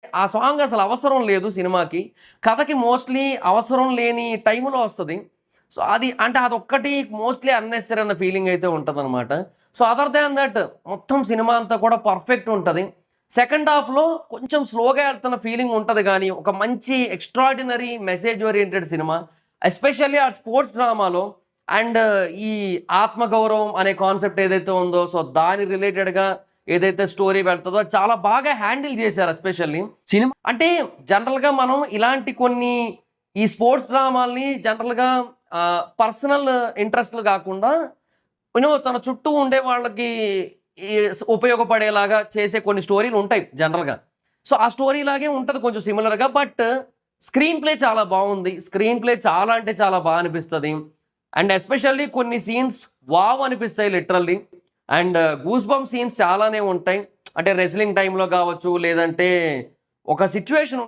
ఆ సాంగ్ అసలు అవసరం లేదు సినిమాకి. కథకి మోస్ట్‌లీ అవసరం లేని టైంలో వస్తది. సో, అది అంటే అదొక్కటి మోస్ట్‌లీ అన్నెసెసరీ అన్న ఫీలింగ్ అయితే ఉంటదనమాట. సో, అదర్ దాన్ దట్ మొత్తం సినిమా అంతా కూడా పర్ఫెక్ట్ ఉంటది. సెకండ్ హాఫ్‌లో కొంచెం స్లోగా ఎళ్తున్న ఫీలింగ్ ఉంటది గానీ, ఒక మంచి extraordinary message oriented cinema. Especially ఆ స్పోర్ట్స్ డ్రామాలో అండ్ ఈ ఆత్మగౌరవం అనే కాన్సెప్ట్ ఏదైతే ఉందో, సో, దాని రిలేటెడ్‌గా ఏదైతే స్టోరీ వెళ్తదో చాలా బాగా హ్యాండిల్ చేశారు ఎస్పెషల్లీ. సినిమా అంటే జనరల్‌గా మనం ఇలాంటి కొన్ని ఈ స్పోర్ట్స్ డ్రామాల్ని జనరల్‌గా పర్సనల్ ఇంట్రెస్ట్‌లు గాకుండా తన చుట్టూ ఉండే వాళ్ళకి ఈ ఉపయోగపడేలాగా చేసే కొన్ని స్టోరీలుంటాయి జనరల్‌గా. సో, ఆ స్టోరీ లాగే ఉంటది కొంచెం సిమిలర్‌గా. బట్ స్క్రీన్ ప్లే చాలా బావుంది. స్క్రీన్ ప్లే చాలా అంటే చాలా బా అనిపిస్తది. అండ్ ఎస్పెషల్లీ కొన్ని సీన్స్ వావ్ అనిపిస్తాయి literally. And goose bump scenes చాలానే ఉంటాయి. అంటే రెజ్లింగ్ టైమ్‌లో గావచ్చు, లేదంటే ఒక సిట్యుయేషన్